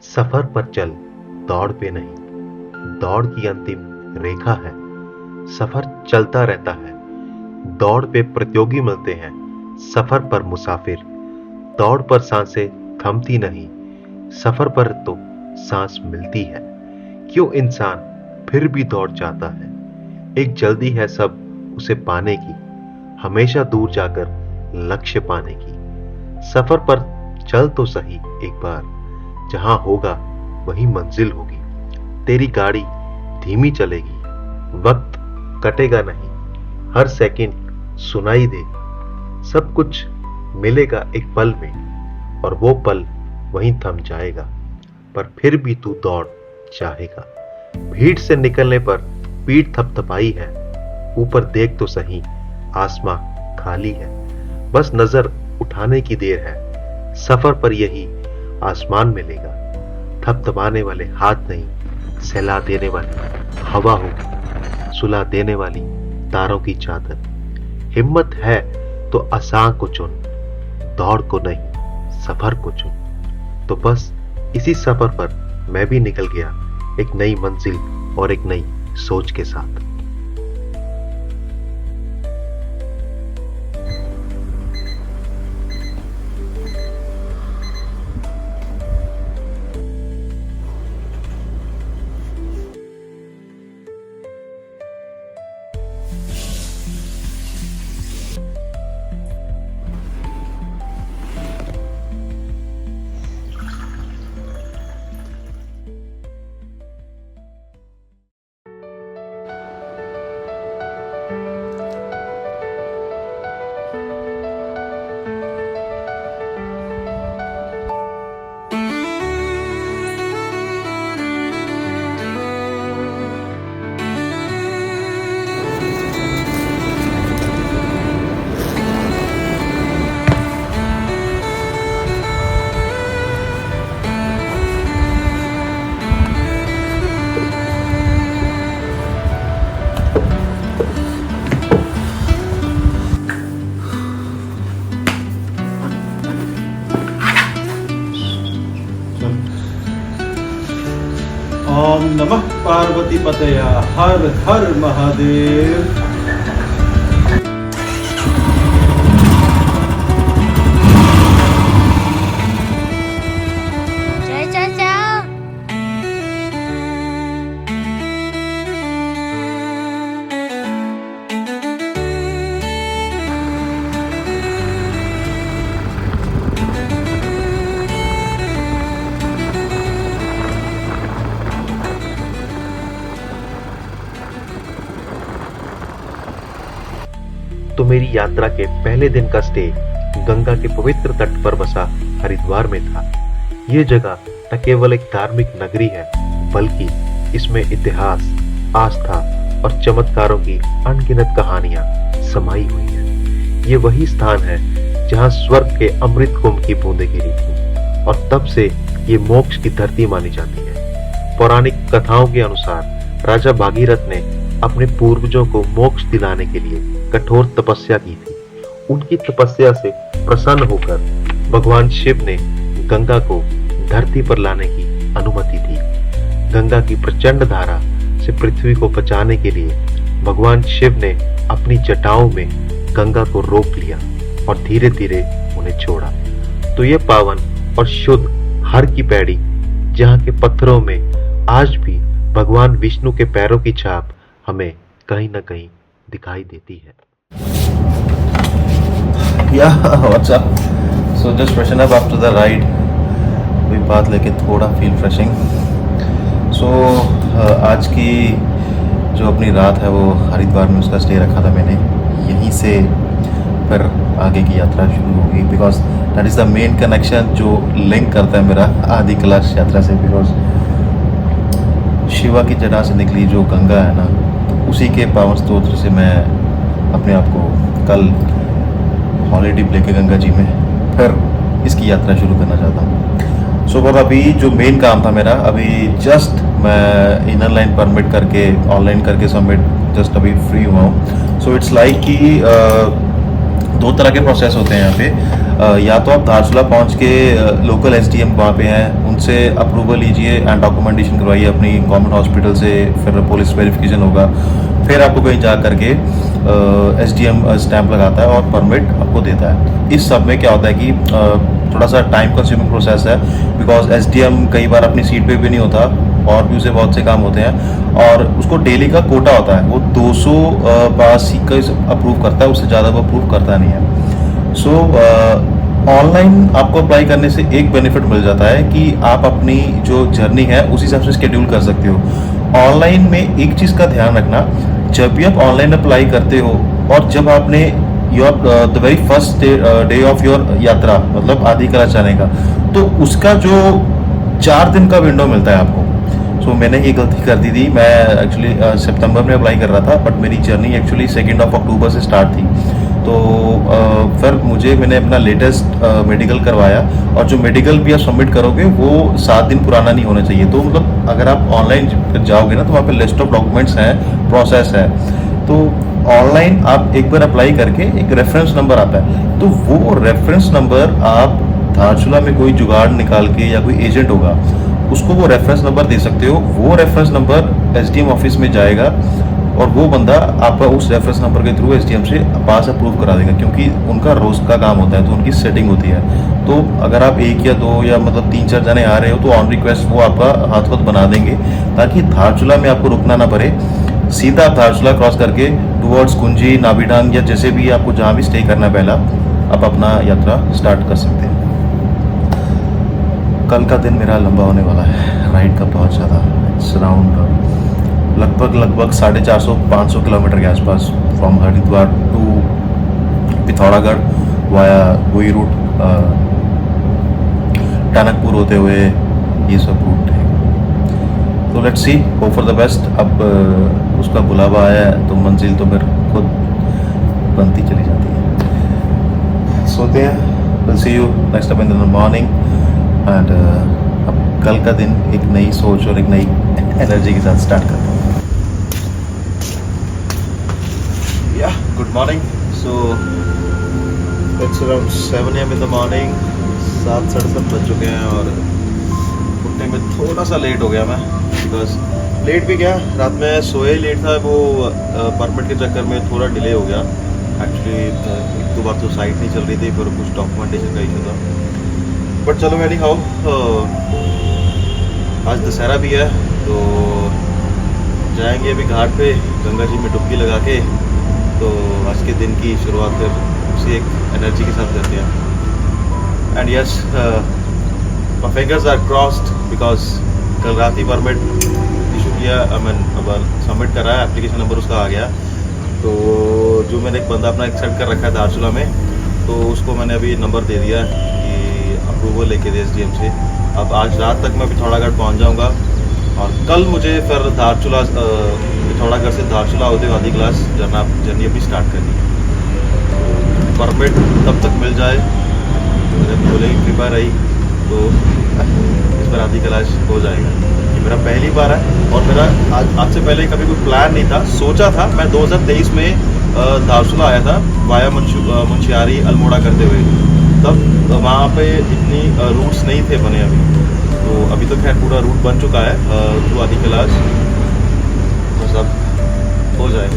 सफर पर चल, दौड़ पे नहीं। दौड़ की अंतिम रेखा है। सफर चलता रहता है। दौड़ पे प्रतियोगी मिलते हैं, सफर पर मुसाफिर। दौड़ पर सांसें थमती नहीं, सफर पर तो सांस मिलती है। क्यों इंसान फिर भी दौड़ जाता है? एक जल्दी है सब उसे पाने की, हमेशा दूर जाकर लक्ष्य पाने की। सफर पर चल तो सही एक बार, जहां होगा वही मंजिल होगी। तेरी गाड़ी धीमी चलेगी, वक्त कटेगा नहीं, हर सेकंड सुनाई दे। सब कुछ मिलेगा एक पल में, और वो पल वहीं थम जाएगा। पर फिर भी तू दौड़ चाहेगा। भीड़ से निकलने पर पीठ थपथपाई है। ऊपर देख तो सही, आसमां खाली है। बस नजर उठाने की देर है। सफर पर यही आसमान मिलेगा। थपथपाने वाले हाथ नहीं, सहला देने वाली हवा होगी, सुला देने वाली तारों की चादर। हिम्मत है तो आसान को चुन, दौड़ को नहीं सफर को चुन। तो बस इसी सफर पर मैं भी निकल गया, एक नई मंजिल और एक नई सोच के साथ। ओम नमः पार्वती पतया हर हर महादेव। जय चाचा। तो मेरी यात्रा के पहले दिन का स्टे गंगा के पवित्र तट पर बसा हरिद्वार में था। यह जगह न केवल एक धार्मिक नगरी है, बल्कि इसमें इतिहास, आस्था और चमत्कारों की अनगिनत कहानियां समाई हुई हैं। ये वही स्थान है जहां स्वर्ग के अमृत कुंभ की बूंदें गिरी थी, और तब से ये मोक्ष की धरती मानी जाती है। पौराणिक कथाओं के अनुसार राजा भागीरथ ने अपने पूर्वजों को मोक्ष दिलाने के लिए कठोर तपस्या की थी। उनकी तपस्या से प्रसन्न होकर भगवान शिव ने गंगा को धरती पर लाने की अनुमति दी। गंगा की प्रचंड धारा से पृथ्वी को बचाने के लिए भगवान शिव ने अपनी जटाओं में गंगा को रोक लिया और धीरे धीरे उन्हें छोड़ा। तो यह पावन और शुद्ध हर की पैड़ी, जहाँ के पत्थरों में आज भी भगवान विष्णु के पैरों की छाप हमें कहीं ना कहीं दिखाई देती है। Yeah, what's up? So just freshen up after the ride. कोई बात लेके थोड़ा फील फ्रेशिंग। So आज की जो अपनी रात है वो हरिद्वार में उसका स्टे रखा था मैंने। यहीं से फिर आगे की यात्रा शुरू होगी, because that is the main connection जो लिंक करता है मेरा आदि कैलाश यात्रा से। बिकॉज शिवा की जटा से निकली जो गंगा है ना, तो उसी के पावन स्तोत्र से मैं अपने आप को कल हॉलीडे लेके गंगा जी में फिर इसकी यात्रा शुरू करना चाहता हूँ। सो पर अभी जो मेन काम था मेरा, अभी जस्ट मैं इनर लाइन परमिट करके ऑनलाइन करके सबमिट जस्ट अभी फ्री हुआ हूँ। सो इट्स लाइक कि दो तरह के प्रोसेस होते हैं यहाँ पे। या तो आप धारचूला पहुँच के लोकल SDM वहाँ पे हैं, उनसे अप्रूवल लीजिए एंड डॉक्यूमेंटेशन करवाइए अपनी गवर्नमेंट हॉस्पिटल से, फिर पुलिस वेरिफिकेशन होगा, फिर आपको कहीं जा करके SDM स्टैंप लगाता है और परमिट आपको देता है। इस सब में क्या होता है कि थोड़ा सा टाइम कंज्यूमिंग प्रोसेस है, बिकॉज SDM कई बार अपनी सीट पे भी नहीं होता और भी उसे बहुत से काम होते हैं, और उसको डेली का कोटा होता है, वो 200 पास ही का अप्रूव करता है, उससे ज़्यादा वो अप्रूव करता नहीं है। सो ऑनलाइन आपको अप्लाई करने से एक बेनिफिट मिल जाता है कि आप अपनी जो जर्नी है उस हिसाब से शेड्यूल कर सकते हो। ऑनलाइन में एक चीज़ का ध्यान रखना, जब भी आप ऑनलाइन अप्लाई करते हो और जब आपने your the very first day of your यात्रा, मतलब आदि कला जाने का, तो उसका जो 4 दिन का विंडो मिलता है आपको। सो मैंने ये गलती कर दी थी, मैं एक्चुअली सितंबर में अप्लाई कर रहा था, बट मेरी जर्नी एक्चुअली 2 अक्टूबर से स्टार्ट थी। तो फिर मैंने अपना लेटेस्ट मेडिकल करवाया, और जो मेडिकल भी आप सबमिट करोगे वो 7 दिन पुराना नहीं होना चाहिए। तो मतलब अगर आप ऑनलाइन जाओगे ना, तो वहाँ पे लिस्ट ऑफ डॉक्यूमेंट्स हैं, प्रोसेस है। तो ऑनलाइन आप एक बार अप्लाई करके एक रेफरेंस नंबर आता है, तो वो रेफरेंस नंबर आप धारचूला में कोई जुगाड़ निकाल के या कोई एजेंट होगा उसको वो रेफरेंस नंबर दे सकते हो। वो रेफरेंस नंबर SDM ऑफिस में जाएगा और वो बंदा आपका उस रेफरेंस नंबर के थ्रू SDM से पास अप्रूव करा देगा, क्योंकि उनका रोज का काम होता है, तो उनकी सेटिंग होती है। तो अगर आप 1 या 2 या मतलब 3-4 जने आ रहे हो तो ऑन रिक्वेस्ट वो आपका हाथ बना देंगे, ताकि धारचूला में आपको रुकना ना पड़े। सीधा आप धारचूला क्रॉस करके टुवर्ड्स कुंजी, नाबीडांग या जैसे भी आपको जहाँ भी स्टे करना है पहला, आप अपना यात्रा स्टार्ट कर सकते हैं। कल का दिन मेरा लंबा होने वाला है, राइड का बहुत ज़्यादा, इट्स अराउंड लगभग 450-500 किलोमीटर के आसपास, from Haridwar to Pithoragarh via वही रूट, टनकपुर होते हुए ये सब रूट है। तो let's see, hope for the best. अब उसका बुलावा आया है तो मंजिल तो फिर खुद बनती चली जाती है। सोते हैं, will see you next time in the morning. And अब कल का दिन एक नई सोच और एक नई एनर्जी के साथ स्टार्ट करते हैं। या good morning. So it's around 7 AM in the morning, 7-7:30 बज चुके हैं, और उठने में थोड़ा सा लेट हो गया मैं, बिकॉज लेट भी गया, रात में सोए ही लेट था, वो परमिट के चक्कर में थोड़ा डिले हो गया। एक्चुअली 1-2 बार तो साइट नहीं चल रही थी, फिर कुछ डॉक्यूमेंटेशन का इशू था, बट चलो एनी हाउ आज दशहरा भी है, तो जाएंगे अभी घाट पे गंगा जी में डुबकी लगा के। तो आज के दिन की शुरुआत फिर उसी एक एनर्जी के साथ करते हैं। And yes, my fingers are crossed, because कल रात ही परमिट इशू किया, सबमिट करा है, एप्लीकेशन नंबर उसका आ गया। तो जो मैंने एक बंदा अपना एक्सेप्ट कर रखा है धारचूला में, तो उसको मैंने अभी नंबर दे दिया कि अप्रूवल लेके दे SDM से। अब आज रात तक मैं पिथौरागढ़ पहुंच जाऊंगा, और कल मुझे फिर धारचूला पिथौरागढ़ से धारचूला होते हुए आधी क्लास जर्नी अपनी स्टार्ट करनी है। परमिट तब तक मिल जाए, जब बोले कृपा रही तो इस बार आधी क्लास हो जाएगा। ये मेरा पहली बार है, और मेरा आज से पहले कभी कोई प्लान नहीं था। सोचा था मैं 2023 में धारचूला आया था वाया मुंशियारी अल्मोड़ा करते हुए, तब वहाँ पे इतनी रूट्स नहीं थे बने अभी, तो अभी तो खैर पूरा रूट बन चुका है थ्रू आदि कैलाश, तो सब हो जाए।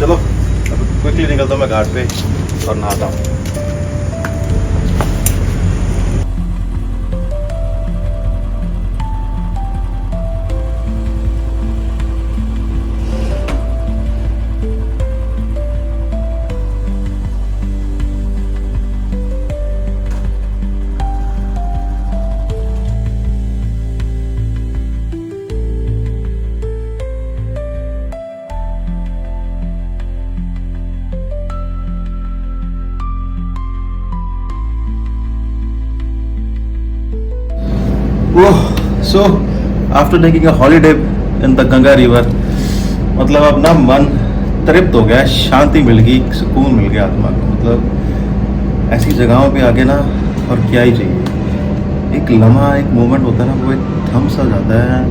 चलो अब क्विकली निकलता हूँ मैं घाट पे और नहाता हूँ। So after taking a holiday in the Ganga river, मतलब अपना मन तृप्त हो गया, शांति मिल गई, सुकून मिल गया आत्मा को। मतलब ऐसी जगहों पे आके ना और क्या ही चाहिए, एक लम्हा, एक मोमेंट होता है ना, वो एक थम सा जाता है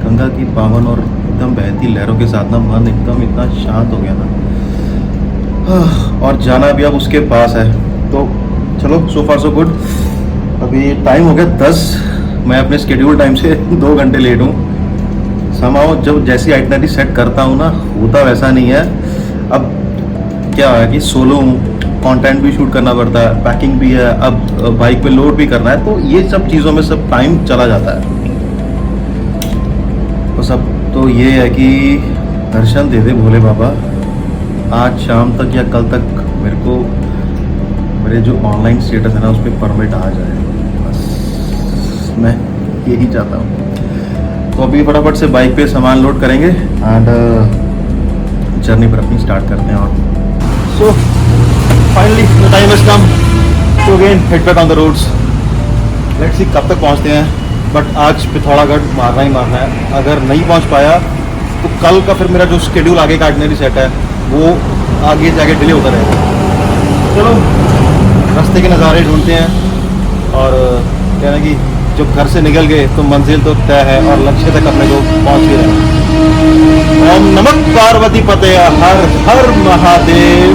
गंगा की पावन और एकदम बहती लहरों के साथ ना, मन एकदम इतना शांत हो गया ना। और जाना भी अब उसके पास है, तो चलो सो फार सो गुड। अभी टाइम हो गया 10, मैं अपने स्केड्यूल टाइम से 2 घंटे लेट हूँ। समाओ जब जैसी आइटनरी सेट करता हूँ ना, होता वैसा नहीं है। अब क्या है कि सोलो हूँ, कंटेंट भी शूट करना पड़ता है, पैकिंग भी है, अब बाइक पे लोड भी करना है, तो ये सब चीज़ों में सब टाइम चला जाता है। तो सब तो ये है कि दर्शन दे दे भोले बाबा, आज शाम तक या कल तक मेरे जो ऑनलाइन स्टेटस है ना उस पर परमिट आ जाए, बस मैं यही चाहता हूँ। तो अभी फटाफट से बाइक पे सामान लोड करेंगे एंड जर्नी पर अपनी स्टार्ट करते हैं। और so finally the time has come to again head back on the roads. Let's see कब तक पहुँचते हैं, बट आज पिथौरागढ़ मारना ही मारना है। अगर नहीं पहुँच पाया तो कल का फिर मेरा जो शेड्यूल आगे का आइटनरी सेट है वो आगे जाके डिले होता रहेगा। चलो रास्ते के नज़ारे ढूंढते हैं और कहना कि जब घर से निकल गए तो मंजिल तो तय है और लक्ष्य तक अपने को पहुंच ही रहे हैं। ओम नमः पार्वती पते हर हर महादेव।